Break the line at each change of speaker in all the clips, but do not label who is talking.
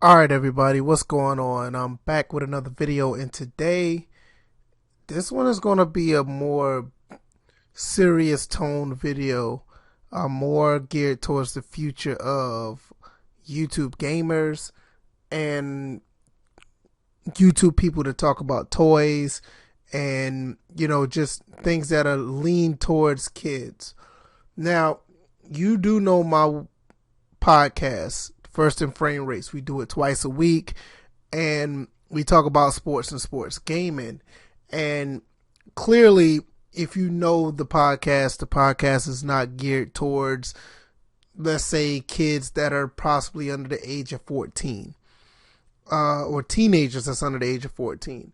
Alright everybody, what's going on? I'm back with another video, and today this one is going to be a more serious tone video, more geared towards the future of YouTube gamers and YouTube people to talk about toys and just things that are lean towards kids. Now, you do know my podcast, First and Framerates. We do it twice a week, and we talk about sports and sports gaming. And clearly, if you know the podcast is not geared towards, let's say, kids that are possibly under the age of 14, or teenagers that's under the age of 14.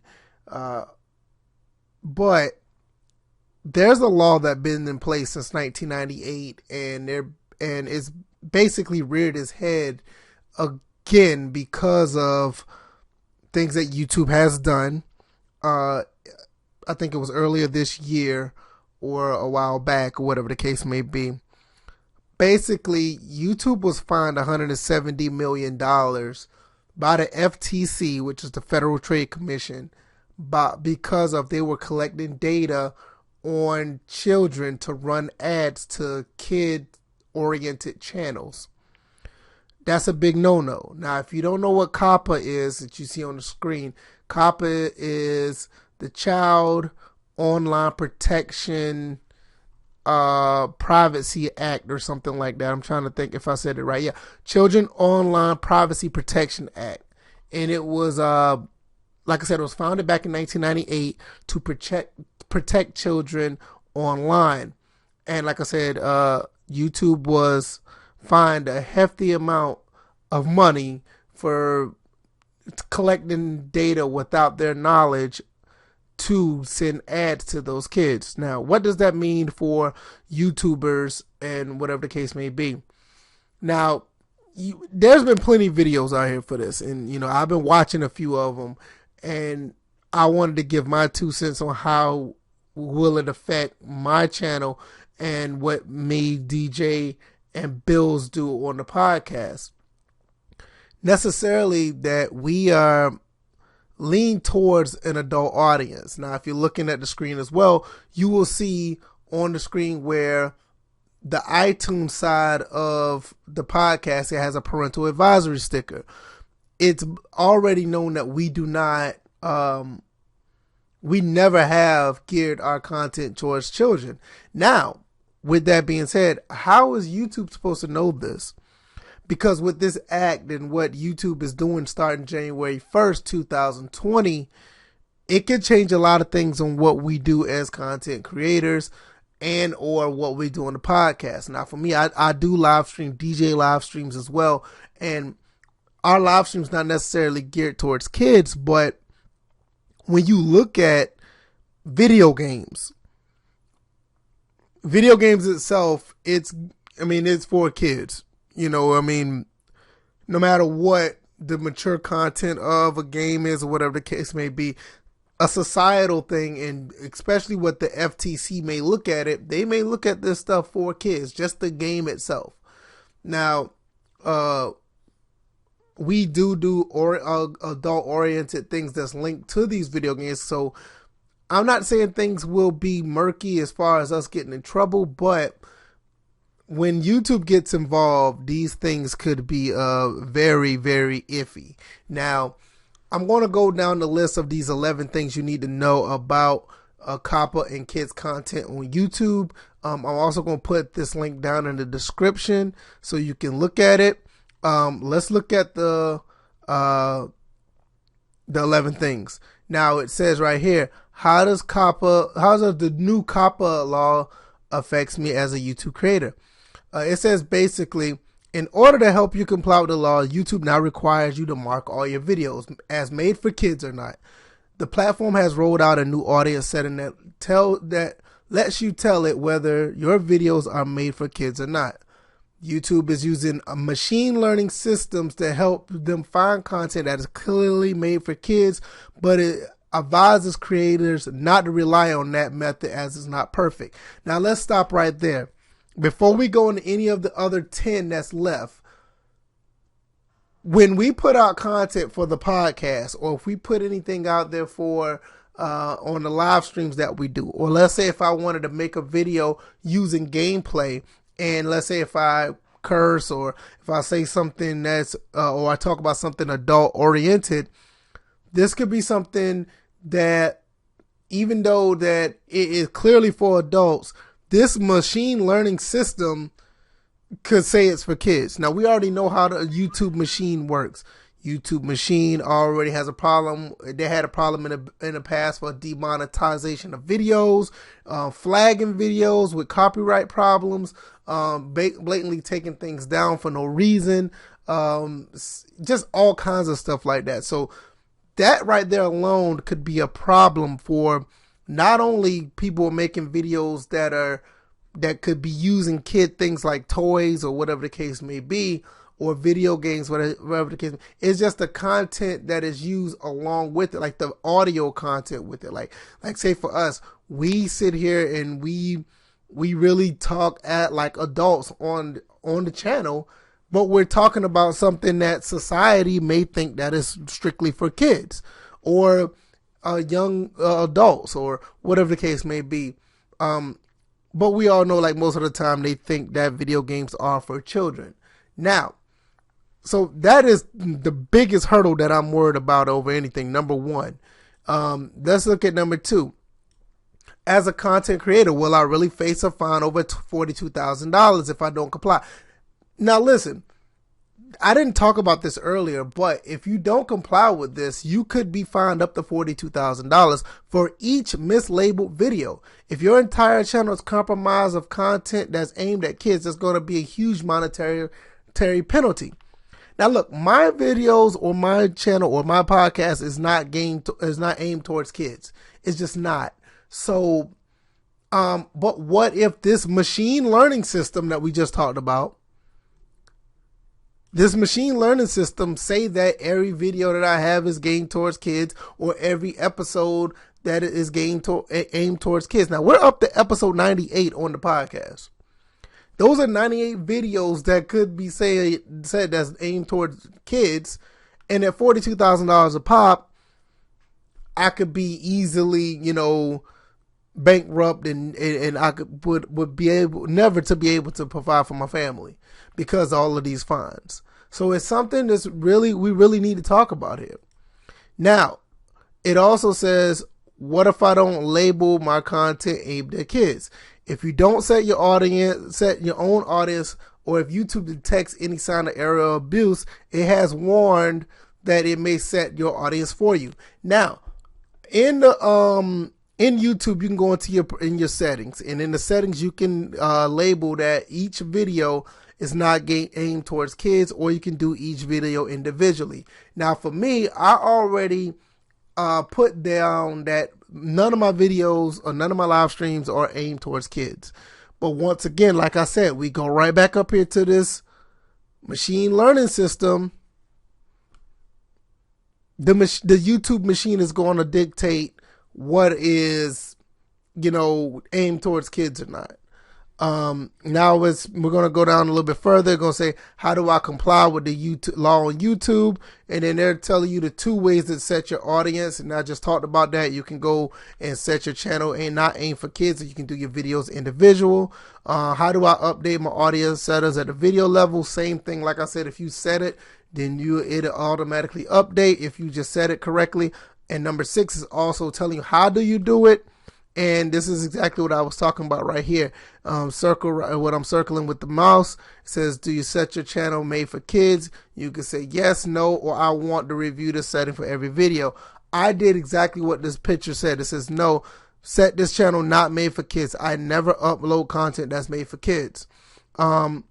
But there's a law that's been in place since 1998, and it's basically reared its head again because of things that YouTube has done. I think it was earlier this year or a while back, or whatever the case may be. Basically, YouTube was fined $170 million by the FTC, which is the Federal Trade Commission, because of they were collecting data on children to run ads to kid-oriented channels. That's a big no-no. Now, if you don't know what COPPA is that you see on the screen, COPPA is the Child Online Protection Privacy Act or something like that. I'm trying to think if I said it right. Yeah, Children Online Privacy Protection Act. And it was, like I said, it was founded back in 1998 to protect children online. And like I said, YouTube was fined a hefty amount of money for collecting data without their knowledge to send ads to those kids. Now, what does that mean for YouTubers and whatever the case may be? Now, there's been plenty of videos out here for this, and I've been watching a few of them, and I wanted to give my 2 cents on how will it affect my channel and what me, DJ, and Bills do on the podcast. Necessarily that we are lean towards an adult audience. Now, if you're looking at the screen as well, you will see on the screen where the iTunes side of the podcast, it has a parental advisory sticker. It's already known that we do not, we never have geared our content towards children. Now, with that being said, how is YouTube supposed to know this? Because with this act and what YouTube is doing starting January 1st, 2020, it could change a lot of things on what we do as content creators and or what we do on the podcast. Now, for me, I do live stream, DJ live streams as well. And our live stream's not necessarily geared towards kids, but when you look at video games itself, it's for kids. No matter what the mature content of a game is or whatever the case may be, a societal thing, and especially what the FTC may look at it, they may look at this stuff for kids, just the game itself. Now, we do adult-oriented things that's linked to these video games, so I'm not saying things will be murky as far as us getting in trouble, but when YouTube gets involved, these things could be very, very iffy. Now, I'm going to go down the list of these 11 things you need to know about COPPA and kids content on YouTube. I'm also going to put this link down in the description so you can look at it. Let's look at the 11 things. Now, it says right here, how does the new COPPA law affects me as a YouTube creator? It says basically, in order to help you comply with the law, YouTube now requires you to mark all your videos as made for kids or not. The platform has rolled out a new audience setting that lets you tell it whether your videos are made for kids or not. YouTube is using machine learning systems to help them find content that is clearly made for kids, but it advises creators not to rely on that method as it's not perfect. Now, let's stop right there. Before we go into any of the other 10 that's left, when we put out content for the podcast, or if we put anything out there for on the live streams that we do, or let's say if I wanted to make a video using gameplay, and let's say if I curse or if I say something that's or I talk about something adult oriented, this could be something that, even though that it is clearly for adults, this machine learning system could say it's for kids. Now, we already know how the YouTube machine works. YouTube machine already has a problem. They had a problem in the past for demonetization of videos, flagging videos with copyright problems, blatantly taking things down for no reason, just all kinds of stuff like that. So that right there alone could be a problem for not only people making videos that could be using kid things like toys or whatever the case may be, or video games, whatever the case may be. It's just the content that is used along with it, like the audio content with it. Like say for us, we sit here and we really talk at like adults on the channel, but we're talking about something that society may think that is strictly for kids or young adults or whatever the case may be. But we all know, like, most of the time they think that video games are for children. Now, so that is the biggest hurdle that I'm worried about over anything. Number one. Let's look at number two. As a content creator, will I really face a fine over $42,000 if I don't comply? Now, listen, I didn't talk about this earlier, but if you don't comply with this, you could be fined up to $42,000 for each mislabeled video. If your entire channel is compromised of content that's aimed at kids, there's going to be a huge monetary penalty. Now, look, my videos or my channel or my podcast is not aimed towards kids. It's just not. So, but what if this machine learning system that we just talked about, this machine learning system say that every video that I have is aimed towards kids, or every episode that is aimed towards kids. Now, we're up to episode 98 on the podcast. Those are 98 videos that could be said that's aimed towards kids, and at $42,000 a pop, I could be easily, bankrupt, and I would be able never to be able to provide for my family because of all of these fines. So it's something that's we really need to talk about here. Now, it also says, what if I don't label my content aimed at kids? If you don't set your own audience, or if YouTube detects any sign of error or abuse, it has warned that it may set your audience for you. Now, in YouTube, you can go into your settings, and in the settings, you can label that each video is not aimed towards kids, or you can do each video individually. Now, for me, I already put down that none of my videos or none of my live streams are aimed towards kids. But once again, like I said, we go right back up here to this machine learning system. The YouTube machine is going to dictate what is, aimed towards kids or not. Now we're going to go down a little bit further. They're going to say, how do I comply with the YouTube law on YouTube? And then they're telling you the two ways to set your audience. And I just talked about that. You can go and set your channel and not aim for kids. So you can do your videos individual. How do I update my audience settings at the video level? Same thing. Like I said, if you set it, then it'll automatically update if you just set it correctly. And number 6 is also telling you how do you do it. And this is exactly what I was talking about right here. What I'm circling with the mouse. It says, do you set your channel made for kids? You can say yes, no, or I want to review the setting for every video. I did exactly what this picture said. It says, no, set this channel not made for kids. I never upload content that's made for kids. And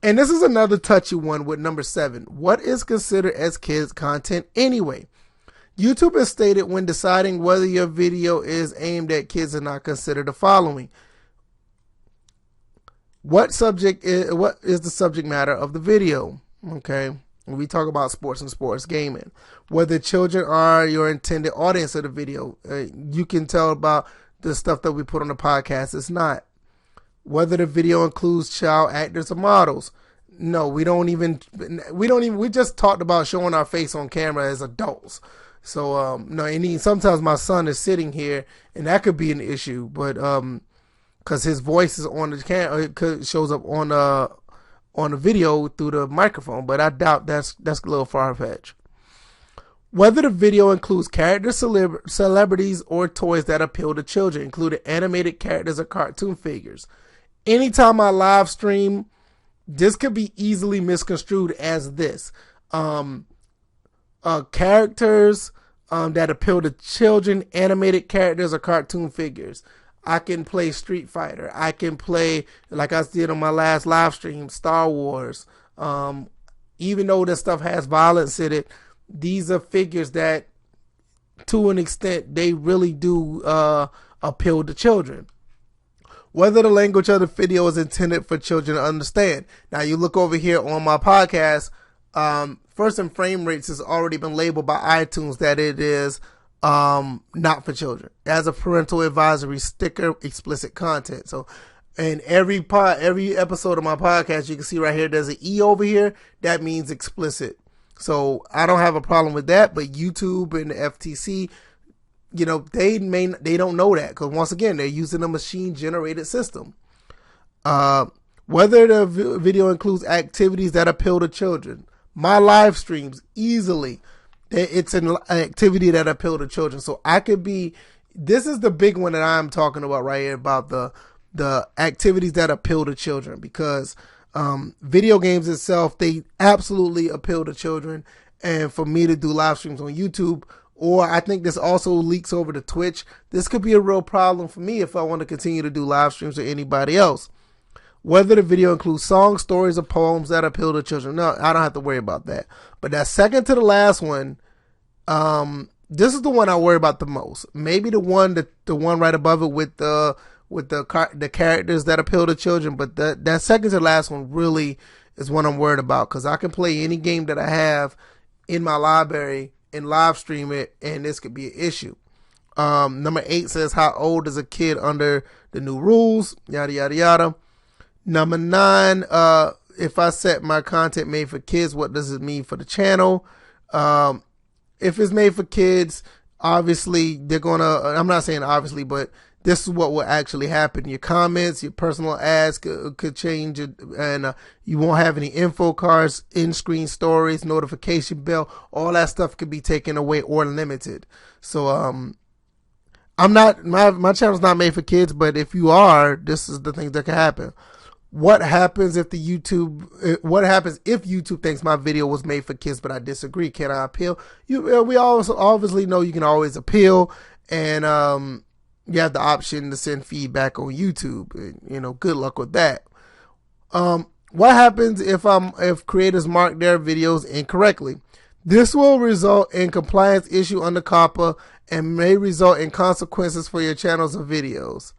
this is another touchy one with number 7. What is considered as kids content anyway? YouTube has stated when deciding whether your video is aimed at kids or not, consider the following. What is the subject matter of the video? Okay. When we talk about sports and sports gaming, whether children are your intended audience of the video, you can tell about the stuff that we put on the podcast. It's not. Whether the video includes child actors or models. No, we just talked about showing our face on camera as adults. So, no, and sometimes my son is sitting here and that could be an issue, but, cause his voice is on the camera, it shows up on the video through the microphone, but I doubt that's a little far-fetched. Whether the video includes characters, celebrities, or toys that appeal to children, including animated characters or cartoon figures. Anytime I live stream, this could be easily misconstrued as this. Characters that appeal to children, animated characters, or cartoon figures. I can play Street Fighter. I can play, like I did on my last live stream, Star Wars. Even though this stuff has violence in it, these are figures that, to an extent, they really do appeal to children. Whether the language of the video is intended for children to understand. Now, you look over here on my podcast, First and Framerates has already been labeled by iTunes that it is not for children. As a parental advisory sticker, explicit content. So, in every episode of my podcast, you can see right here, there's an E over here. That means explicit. So, I don't have a problem with that, but YouTube and the FTC, they don't know that, because once again, they're using a machine generated system. Whether the video includes activities that appeal to children. My live streams, easily, it's an activity that appeal to children. So this is the big one that I'm talking about right here, about the activities that appeal to children, because video games itself, they absolutely appeal to children. And for me to do live streams on YouTube, or I think this also leaks over to Twitch, this could be a real problem for me if I want to continue to do live streams or anybody else. Whether the video includes songs, stories, or poems that appeal to children. No, I don't have to worry about that. But that second to the last one, this is the one I worry about the most. Maybe the one right above it with the characters that appeal to children. But that second to the last one really is what I'm worried about, because I can play any game that I have in my library and live stream it, and this could be an issue. Number 8 says, how old is a kid under the new rules? Yada, yada, yada. Number 9, if I set my content made for kids, what does it mean for the channel? If it's made for kids, obviously I'm not saying obviously, but this is what will actually happen. Your comments, your personal ads could change, and you won't have any info cards, in-screen stories, notification bell, all that stuff could be taken away or limited. So, my channel's not made for kids, but if you are, this is the things that can happen. What happens if YouTube thinks my video was made for kids, but I disagree? Can I appeal? We also obviously know you can always appeal, and you have the option to send feedback on YouTube. And, good luck with that. What happens if creators mark their videos incorrectly? This will result in compliance issue under COPPA and may result in consequences for your channels or videos.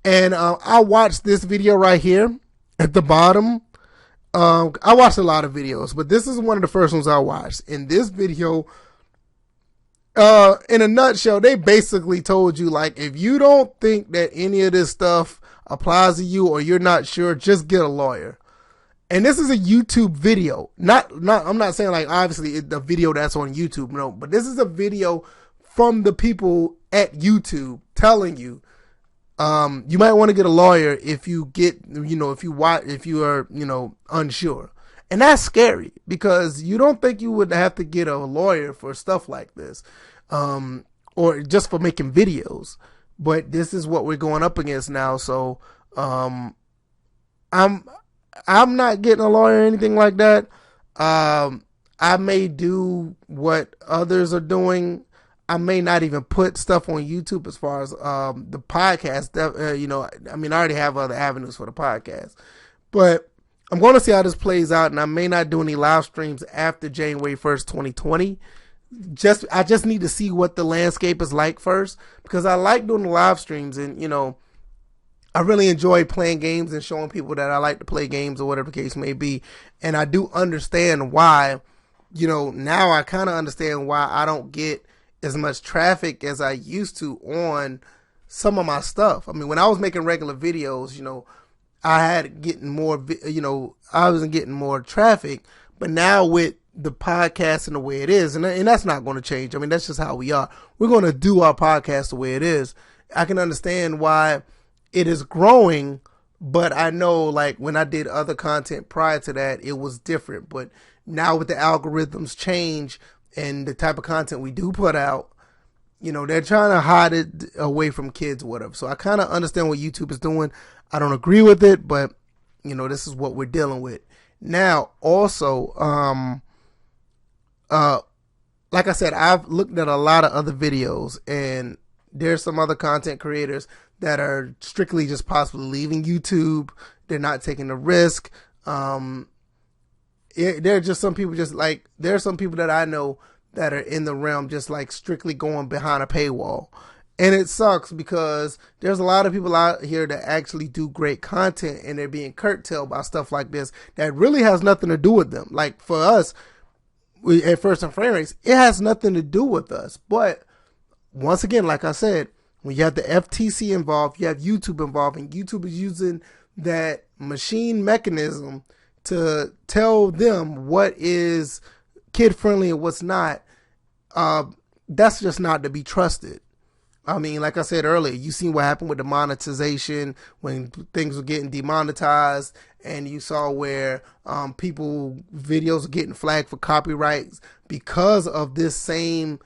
And I watched this video right here at the bottom. I watched a lot of videos, but this is one of the first ones I watched. In this video, in a nutshell, they basically told you, like, if you don't think that any of this stuff applies to you or you're not sure, just get a lawyer. And this is a YouTube video. I'm not saying, like, obviously the video that's on YouTube, no, but this is a video from the people at YouTube telling you, you might want to get a lawyer if you are, unsure. And that's scary, because you don't think you would have to get a lawyer for stuff like this, or just for making videos. But this is what we're going up against now. So, I'm not getting a lawyer or anything like that. I may do what others are doing. I may not even put stuff on YouTube as far as the podcast. I already have other avenues for the podcast. But I'm going to see how this plays out, and I may not do any live streams after January 1st, 2020. I just need to see what the landscape is like first, because I like doing the live streams, and, I really enjoy playing games and showing people that I like to play games or whatever the case may be. And I do understand why, now I kind of understand why I don't get as much traffic as I used to on some of my stuff. I mean, when I was making regular videos, I had getting more, I wasn't getting more traffic. But now with the podcast and the way it is, and that's not going to change. I mean, that's just how we are. We're going to do our podcast the way it is. I can understand why it is growing, but I know like when I did other content prior to that, it was different. But now with the algorithms change and the type of content we do put out, they're trying to hide it away from kids or whatever. So I kind of understand what YouTube is doing. I don't agree with it, but this is what we're dealing with. Now, also, like I said, I've looked at a lot of other videos, and there's some other content creators that are strictly just possibly leaving YouTube. They're not taking the risk. There are just some people there are some people that I know that are in the realm just like strictly going behind a paywall. And it sucks because there's a lot of people out here that actually do great content, and they're being curtailed by stuff like this that really has nothing to do with them. Like for us, at First and Framerates, it has nothing to do with us. But once again, like I said, when you have the FTC involved, you have YouTube involved, and YouTube is using that machine mechanism to tell them what is kid friendly and what's not. That's just not to be trusted. I mean, like I said earlier, you seen what happened with the monetization when things were getting demonetized, and you saw where videos are getting flagged for copyrights because of this same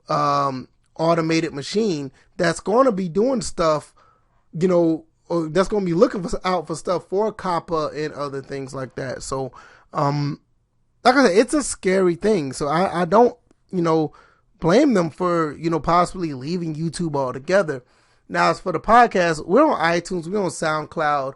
automated machine that's going to be doing stuff, or that's going to be looking out for stuff for COPPA and other things like that. So, like I said, it's a scary thing. So I don't, blame them for, possibly leaving YouTube altogether. Now, as for the podcast, we're on iTunes, we're on SoundCloud.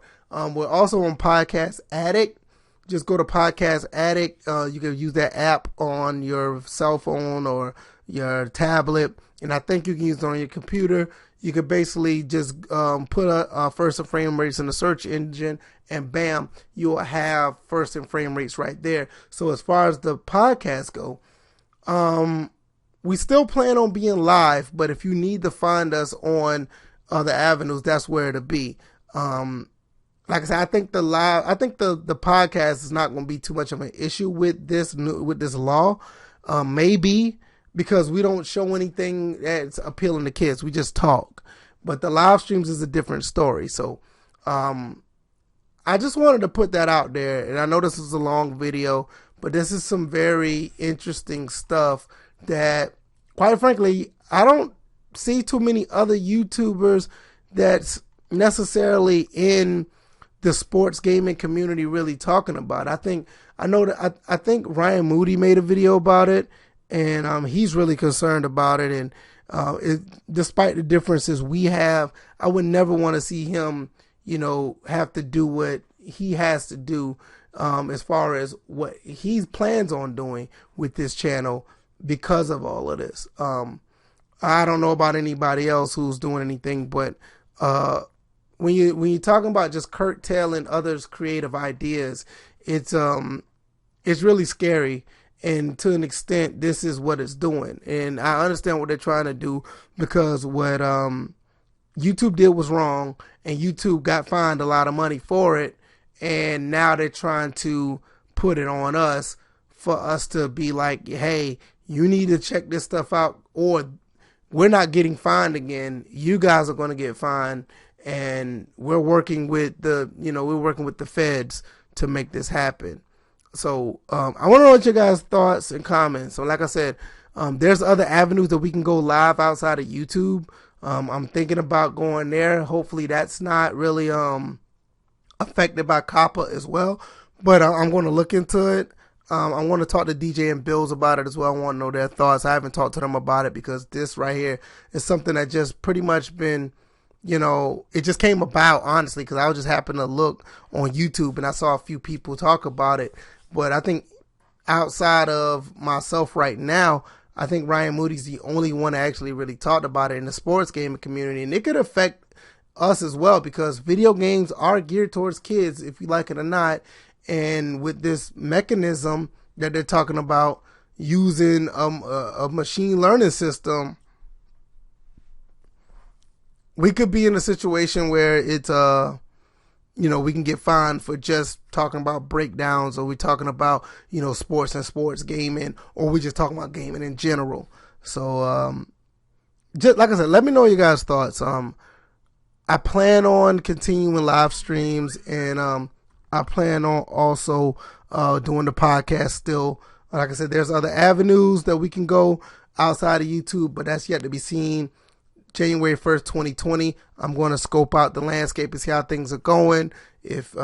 We're also on Podcast Addict. Just go to Podcast Addict. You can use that app on your cell phone or your tablet, and I think you can use it on your computer. You could basically just put a First and Framerates in the search engine, and bam, you'll have First and Framerates right there. So as far as the podcast go, we still plan on being live, but if you need to find us on other avenues, that's where it'll be. Like I said, I think the podcast is not going to be too much of an issue with this law. Maybe because we don't show anything that's appealing to kids. We just talk. But the live streams is a different story. So, I just wanted to put that out there. And I know this is a long video, but this is some very interesting stuff that, quite frankly, I don't see too many other YouTubers that's necessarily in the sports gaming community really talking about. I think Ryan Moody made a video about it, and he's really concerned about it. And despite the differences we have, I would never want to see him, have to do what he has to do as far as what he plans on doing with this channel because of all of this. I don't know about anybody else who's doing anything, but when you're talking about just curtailing others' creative ideas, it's really scary. And to an extent, this is what it's doing. And I understand what they're trying to do, because what YouTube did was wrong, and YouTube got fined a lot of money for it. And now they're trying to put it on us for us to be like, hey, you need to check this stuff out, or we're not getting fined again. You guys are going to get fined. And we're working with the feds to make this happen. So I want to know what your guys' thoughts and comments. So like I said, there's other avenues that we can go live outside of YouTube. I'm thinking about going there. Hopefully that's not really affected by COPPA as well. But I'm going to look into it. I want to talk to DJ and Bills about it as well. I want to know their thoughts. I haven't talked to them about it because this right here is something that just pretty much been, it just came about, honestly, because I was just happened to look on YouTube and I saw a few people talk about it. But I think outside of myself right now, I think Ryan Moody's the only one that actually really talked about it in the sports gaming community. And it could affect us as well, because video games are geared towards kids, if you like it or not. And with this mechanism that they're talking about using a machine learning system, we could be in a situation where it's we can get fined for just talking about breakdowns, or we talking about, sports and sports gaming, or we just talking about gaming in general. So, just like I said, let me know your guys' thoughts. I plan on continuing live streams, and I plan on also doing the podcast still. Like I said, there's other avenues that we can go outside of YouTube, but that's yet to be seen. January 1st, 2020, I'm going to scope out the landscape and see how things are going. If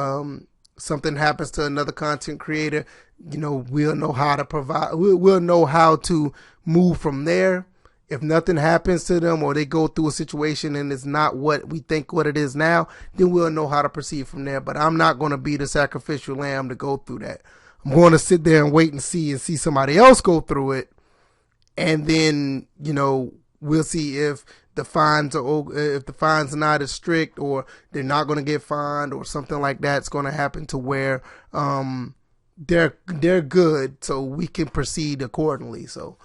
something happens to another content creator, we'll know how to provide, we'll know how to move from there. If nothing happens to them, or they go through a situation and it's not what we think what it is now, then we'll know how to proceed from there. But I'm not going to be the sacrificial lamb to go through that. I'm going to sit there and wait and see somebody else go through it. And then, we'll see if the fines are not as strict, or they're not going to get fined, or something like that's going to happen to where they're good, so we can proceed accordingly. So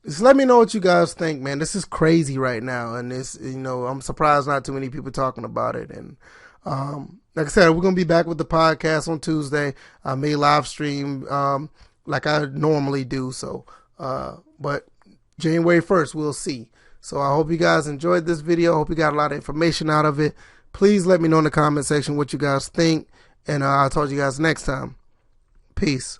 just let me know what you guys think, man. This is crazy right now, and this, I'm surprised not too many people talking about it. And like I said, we're gonna be back with the podcast on Tuesday. I may live stream like I normally do. So, but January 1st, we'll see. So I hope you guys enjoyed this video. I hope you got a lot of information out of it. Please let me know in the comment section what you guys think, and I'll talk to you guys next time. Peace.